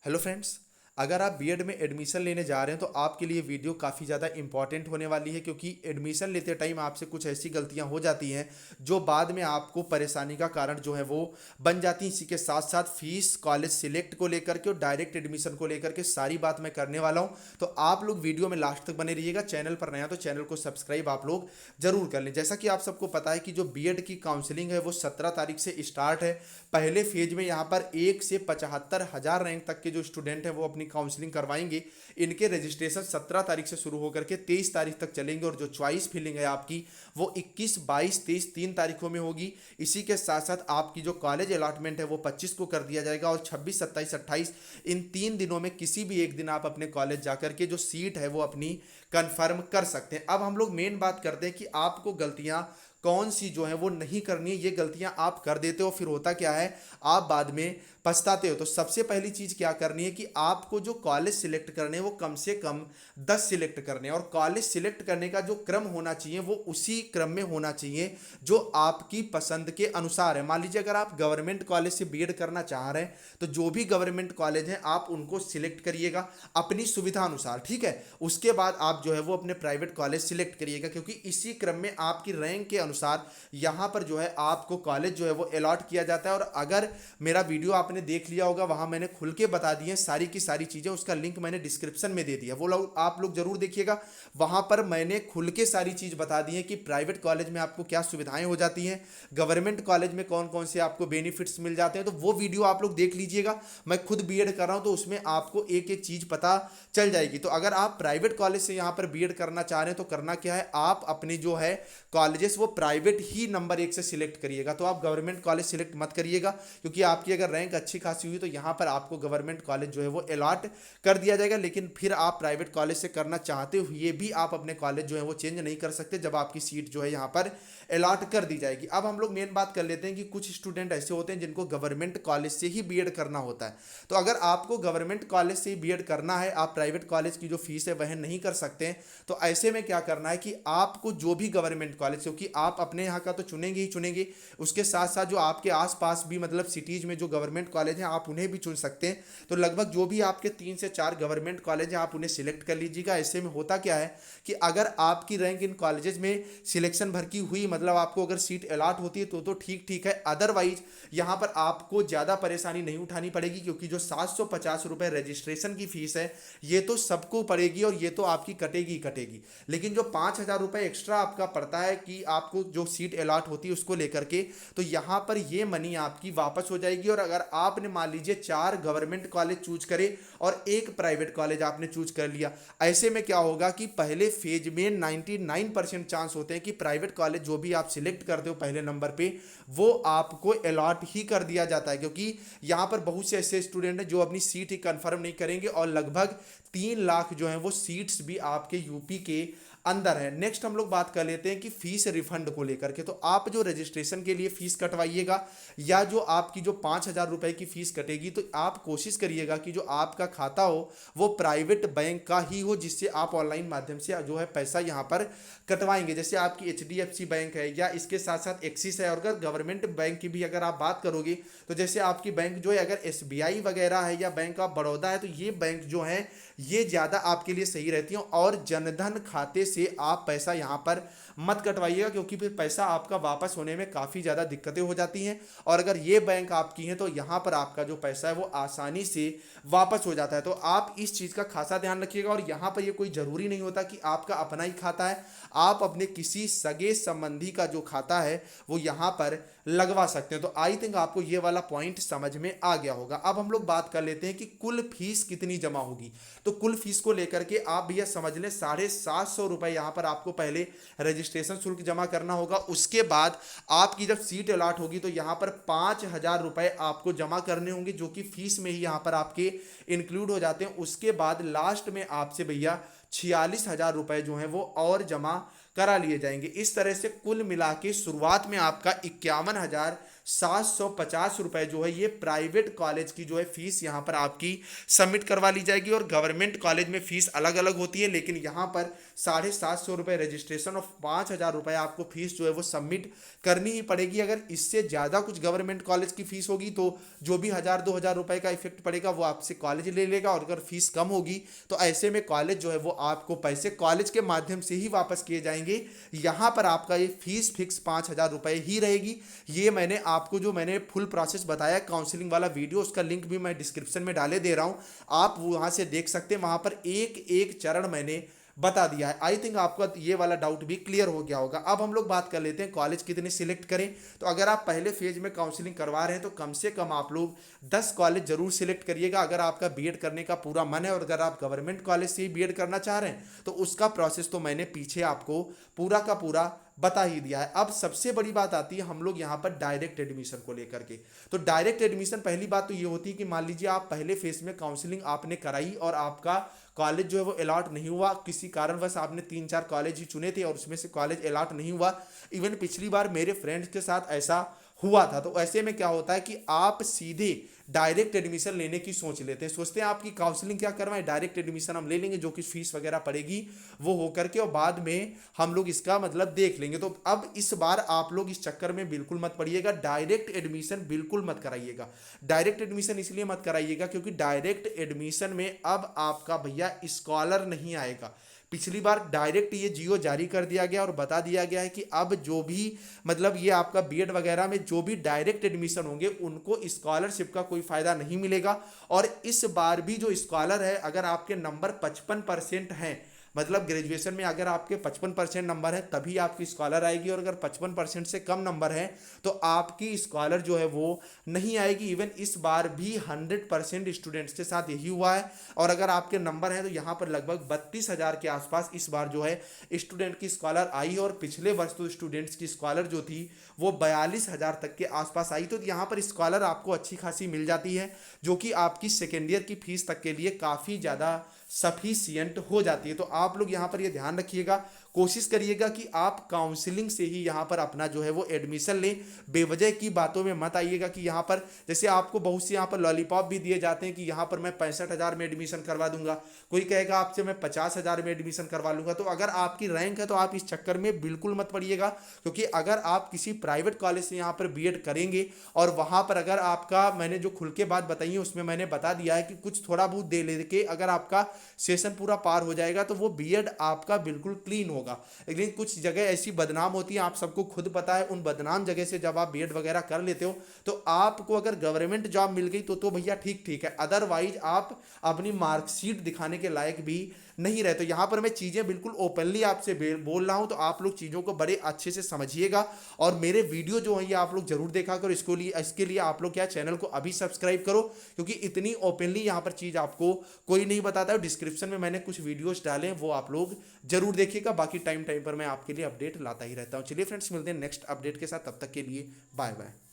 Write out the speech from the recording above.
Hello friends. अगर आप BEd में एडमिशन लेने जा रहे हैं तो आपके लिए वीडियो काफ़ी ज़्यादा इंपॉर्टेंट होने वाली है, क्योंकि एडमिशन लेते टाइम आपसे कुछ ऐसी गलतियां हो जाती हैं जो बाद में आपको परेशानी का कारण जो है वो बन जाती हैं। इसी के साथ साथ फीस, कॉलेज सिलेक्ट को लेकर के और डायरेक्ट एडमिशन को लेकर के सारी बात मैं करने वाला हूं। तो आप लोग वीडियो में लास्ट तक बने रहिएगा। चैनल पर नया तो चैनल को सब्सक्राइब आप लोग जरूर कर लें। जैसा कि आप सबको पता है कि जो बीएड की काउंसलिंग है वो 17 तारीख से स्टार्ट है। पहले फेज में यहाँ पर 1 से 75,000 रैंक तक के जो स्टूडेंट हैं वो अपनी काउंसलिंग करवाएंगे। इनके रजिस्ट्रेशन 17 तारीख से शुरू होकर के 23 तारीख तक चलेंगे, और जो चॉइस फिलिंग है आपकी वो 21, 22, 23 3 तारीखों में होगी। इसी के साथ साथ आपकी जो कॉलेज अलॉटमेंट है वो 25 को कर दिया जाएगा, और 26, 27, 28 इन 3 दिनों में किसी भी एक दिन आप अपने कॉलेज जाकर के जो सीट है वो अपनी कंफर्म कर सकते हैं। अब हम लोग मेन बात करते हैं कि आपको गलतियां कौन सी जो है वो नहीं करनी है। ये गलतियां आप कर देते हो, फिर होता क्या है, आप बाद में पछताते हो। तो सबसे पहली चीज क्या करनी है कि आपको जो कॉलेज सिलेक्ट करने हैं वो कम से कम 10 सिलेक्ट करने हैं, और कॉलेज सिलेक्ट करने का जो क्रम होना चाहिए वो उसी क्रम में होना चाहिए जो आपकी पसंद के अनुसार है। मान लीजिए अगर आप गवर्नमेंट कॉलेज से बीएड करना चाह रहे हैं तो जो भी गवर्नमेंट कॉलेज है आप उनको सिलेक्ट करिएगा अपनी सुविधा अनुसार, ठीक है। उसके बाद आप जो है वो अपने प्राइवेट कॉलेज सिलेक्ट करिएगा, क्योंकि इसी क्रम में आपकी रैंक के अनुसार यहाँ पर जो है आपको कॉलेज जो है वो अलॉट किया जाता है। और अगर मेरा वीडियो आपने देख लिया होगा, वहां मैंने खुल के बता दी है सारी की सारी चीजें, उसका लिंक मैंने डिस्क्रिप्शन में दे दिया, वो लोग आप लोग जरूर देखिएगा। वहां पर मैंने खुल के सारी चीज बता दी है कि प्राइवेट कॉलेज में आपको क्या सुविधाएं हो जाती हैं, गवर्नमेंट कॉलेज में कौन कौन से आपको बेनिफिट्स मिल जाते हैं। तो वो वीडियो आप लोग देख लीजिएगा। मैं खुद बीएड कर रहा हूं तो उसमें आपको एक एक चीज पता चल जाएगी। तो अगर आप प्राइवेट कॉलेज से यहाँ पर बीएड करना चाह रहे हैं तो करना क्या है, आप अपने जो है कॉलेजेस वो प्राइवेट ही नंबर 1 से सिलेक्ट करिएगा। तो आप गवर्नमेंट कॉलेज सिलेक्ट मत करिएगा, क्योंकि आपकी अगर रैंक अच्छी खासी हुई तो यहाँ पर आपको गवर्नमेंट कॉलेज जो है वो अलॉट कर दिया जाएगा। लेकिन फिर आप प्राइवेट कॉलेज से करना चाहते हुए भी आप अपने कॉलेज जो है वो चेंज नहीं कर सकते जब आपकी सीट जो है यहाँ पर अलॉट कर दी जाएगी। अब हम लोग मेन बात कर लेते हैं कि कुछ स्टूडेंट ऐसे होते हैं जिनको गवर्नमेंट कॉलेज से ही बीएड करना होता है। तो अगर आपको गवर्नमेंट कॉलेज से ही बीएड करना है, आप प्राइवेट कॉलेज की जो फीस है वह नहीं कर सकते हैं, तो ऐसे में क्या करना है कि आपको जो भी गवर्नमेंट कॉलेज, क्योंकि आप अपने यहाँ का तो चुनेंगे ही चुनेंगे, उसके साथ साथ जो आपके आसपास भी मतलब सिटीज में जो गवर्नमेंट कॉलेज हैं आप उन्हें भी चुन सकते हैं। तो लगभग जो भी आपके 3 से 4 गवर्नमेंट कॉलेज हैं आप उन्हें सिलेक्ट कर लीजिएगा। ऐसे में होता क्या है कि अगर आपकी रैंक इन कॉलेजेस में सिलेक्शन भर की हुई, मतलब आपको अगर सीट अलॉट होती है तो ठीक ठीक है, अदरवाइज यहाँ पर आपको ज़्यादा परेशानी नहीं उठानी पड़ेगी, क्योंकि जो 750 रुपये रजिस्ट्रेशन की फीस है ये तो सबको पड़ेगी और ये तो आपकी कटेगी ही कटेगी। लेकिन जो 5,000 रुपये एक्स्ट्रा आपका पड़ता है कि आपको जो सीट अलॉट होती है उसको लेकर के, तो यहाँ पर ये मनी आपकी वापस हो जाएगी। और अगर आपने मान लीजिए 4 गवर्नमेंट कॉलेज चूज करे और एक प्राइवेट कॉलेज आपने चूज कर लिया, ऐसे में क्या होगा कि पहले फेज में 99% चांस होते हैं कि प्राइवेट कॉलेज जो भी आप सिलेक्ट करते हो पहले नंबर पे वो आपको अलॉट ही कर दिया जाता है, क्योंकि यहाँ पर बहुत से ऐसे स्टूडेंट हैं जो अपनी सीट ही कंफर्म नहीं करेंगे, और लगभग 3 लाख जो है वो सीट्स भी आपके यूपी के अंदर है। नेक्स्ट हम लोग बात कर लेते हैं कि फीस रिफंड को लेकर के। तो आप जो रजिस्ट्रेशन के लिए फीस कटवाइएगा या जो आपकी जो 5,000 रुपए की फीस कटेगी, तो आप कोशिश करिएगा कि जो आपका खाता हो वो प्राइवेट बैंक का ही हो, जिससे आप ऑनलाइन माध्यम से जो है पैसा यहाँ पर कटवाएंगे। जैसे आपकी एचडीएफसी बैंक है या इसके साथ साथ एक्सिस है, और अगर गवर्नमेंट बैंक की भी अगर आप बात करोगे तो जैसे आपकी बैंक जो है अगर एसबीआई वगैरह है या बैंक ऑफ बड़ौदा है, तो ये बैंक जो है ये ज़्यादा आपके लिए सही रहती हैं। और जनधन खाते से आप पैसा यहाँ पर मत कटवाइएगा, क्योंकि फिर पैसा आपका वापस होने में काफ़ी ज़्यादा दिक्कतें हो जाती हैं। और अगर ये बैंक आपकी हैं तो यहाँ पर आपका जो पैसा है वो आसानी से वापस हो जाता है। तो आप इस चीज़ का खासा ध्यान रखिएगा। और यहाँ पर ये कोई ज़रूरी नहीं होता कि आपका अपना ही खाता है, आप अपने किसी सगे संबंधी का जो खाता है वो यहाँ पर लगवा सकते हैं। तो आई थिंक आपको ये वाला पॉइंट समझ में आ गया होगा। अब हम लोग बात कर लेते हैं कि कुल फीस कितनी जमा होगी। तो कुल फीस को लेकर के आप भैया समझ लें 750 रुपए यहाँ पर आपको पहले रजिस्ट्रेशन शुल्क जमा करना होगा। उसके बाद आपकी जब सीट अलॉट होगी तो यहाँ पर 5,000 रुपए आपको जमा करने होंगे, जो कि फीस में ही यहाँ पर आपके इंक्लूड हो जाते हैं। उसके बाद लास्ट में आपसे भैया 46,000 रुपए जो है वो और जमा करा लिए जाएंगे। इस तरह से कुल मिला के शुरुआत में आपका 51,000 ₹750 जो है ये प्राइवेट कॉलेज की जो है फीस यहाँ पर आपकी सबमिट करवा ली जाएगी। और गवर्नमेंट कॉलेज में फीस अलग अलग होती है, लेकिन यहाँ पर ₹750 रजिस्ट्रेशन और ₹5000 आपको फीस जो है वो सबमिट करनी ही पड़ेगी। अगर इससे ज़्यादा कुछ गवर्नमेंट कॉलेज की फीस होगी तो जो भी 1000-2000 का इफेक्ट पड़ेगा वो आपसे कॉलेज ले लेगा, और अगर फीस कम होगी तो ऐसे में कॉलेज जो है वो आपको पैसे कॉलेज के माध्यम से ही वापस किए जाएंगे। यहाँ पर आपका ये फीस फिक्स ₹5000 ही रहेगी। ये मैंने फुल प्रोसेस बताया काउंसलिंग वाला वीडियो, उसका लिंक भी मैं डिस्क्रिप्शन में डाले दे रहा हूँ, आप वहाँ से देख सकते हैं। वहाँ पर एक एक चरण मैंने बता दिया है। आई थिंक आपका ये वाला डाउट भी क्लियर हो गया होगा। अब हम लोग बात कर लेते हैं कॉलेज कितने सिलेक्ट करें। तो अगर आप पहले फेज में काउंसलिंग करवा रहे हैं तो कम से कम आप लोग 10 कॉलेज जरूर सिलेक्ट करिएगा अगर आपका बीएड करने का पूरा मन है। और अगर आप गवर्नमेंट कॉलेज से ही बीएड करना चाह रहे हैं तो उसका प्रोसेस तो मैंने पीछे आपको पूरा का पूरा बता ही दिया है। अब सबसे बड़ी बात आती है हम लोग यहाँ पर डायरेक्ट एडमिशन को लेकर के। तो डायरेक्ट एडमिशन पहली बात तो ये होती है कि मान लीजिए आप पहले फेज में काउंसलिंग आपने कराई और आपका कॉलेज जो है वो अलॉट नहीं हुआ, किसी कारणवश आपने 3-4 कॉलेज ही चुने थे और उसमें से कॉलेज अलॉट नहीं हुआ। इवन पिछली बार मेरे फ्रेंड्स के साथ ऐसा हुआ था। तो ऐसे में क्या होता है कि आप सीधे डायरेक्ट एडमिशन लेने की सोच लेते हैं, सोचते हैं आपकी काउंसलिंग क्या करवाएं, डायरेक्ट एडमिशन हम ले लेंगे, जो कि फीस वगैरह पड़ेगी वो हो करके और बाद में हम लोग इसका मतलब देख लेंगे। तो अब इस बार आप लोग इस चक्कर में बिल्कुल मत पड़िएगा, डायरेक्ट एडमिशन बिल्कुल मत कराइएगा। डायरेक्ट एडमिशन इसलिए मत कराइएगा क्योंकि डायरेक्ट एडमिशन में अब आपका भैया स्कॉलर नहीं आएगा। पिछली बार डायरेक्ट ये जियो जारी कर दिया गया और बता दिया गया है कि अब जो भी मतलब ये आपका बीएड वगैरह में जो भी डायरेक्ट एडमिशन होंगे उनको स्कॉलरशिप का कोई फायदा नहीं मिलेगा। और इस बार भी जो स्कॉलर है अगर आपके नंबर 55% हैं, मतलब ग्रेजुएशन में अगर आपके 55% नंबर है तभी आपकी स्कॉलर आएगी, और अगर 55% से कम नंबर है तो आपकी स्कॉलर जो है वो नहीं आएगी। इवन इस बार भी 100% स्टूडेंट्स के साथ यही हुआ है। और अगर आपके नंबर है तो यहाँ पर लगभग 32,000 के आसपास इस बार जो है स्टूडेंट की स्कॉलर आई है। और पिछले वर्ष तो स्टूडेंट्स की स्कॉलर जो थी वो 42,000 तक के आसपास आई। तो यहाँ पर स्कॉलर आपको अच्छी खासी मिल जाती है, जो कि आपकी सेकेंड ईयर की फीस तक के लिए काफ़ी ज़्यादा सफिशियंट हो जाती है। तो आप लोग यहाँ पर ये ध्यान रखिएगा, कोशिश करिएगा कि आप काउंसलिंग से ही यहाँ पर अपना जो है वो एडमिशन लें। बेवजह की बातों में मत आइएगा कि यहाँ पर जैसे आपको बहुत से यहाँ पर लॉलीपॉप भी दिए जाते हैं कि यहाँ पर मैं 65,000 में एडमिशन करवा दूंगा, कोई कहेगा आपसे मैं 50,000 में एडमिशन करवा लूंगा। तो अगर आपकी रैंक है तो आप इस चक्कर में बिल्कुल मत पड़िएगा, क्योंकि अगर आप किसी प्राइवेट कॉलेज से यहाँ पर बीएड करेंगे और वहाँ पर अगर आपका, मैंने जो खुल के बात बताई है उसमें मैंने बता दिया है कि कुछ थोड़ा बहुत दे लेके अगर आपका सेशन पूरा पार हो जाएगा तो वो बीएड आपका बिल्कुल क्लीन होगा। लेकिन कुछ जगह ऐसी बदनाम होती है, आप सबको खुद पता है, उन बदनाम जगह से जब आप बीएड वगैरह कर लेते हो तो आपको अगर गवर्नमेंट जॉब मिल गई तो भैया ठीक ठीक है, अदरवाइज आप अपनी मार्कशीट दिखाने के लायक भी नहीं रहे। तो यहाँ पर मैं चीज़ें बिल्कुल ओपनली आपसे बोल रहा हूँ, तो आप लोग चीज़ों को बड़े अच्छे से समझिएगा। और मेरे वीडियो जो है ये आप लोग जरूर देखा करो। इसके लिए आप लोग क्या चैनल को अभी सब्सक्राइब करो, क्योंकि इतनी ओपनली यहाँ पर चीज़ आपको कोई नहीं बताता है। डिस्क्रिप्शन में मैंने कुछ वीडियोस डाले हैं, वो आप लोग जरूर देखिएगा। बाकी टाइम टाइम पर मैं आपके लिए अपडेट लाता ही रहता हूँ। चलिए फ्रेंड्स, मिलते हैं नेक्स्ट अपडेट के साथ, तब तक के लिए बाय बाय।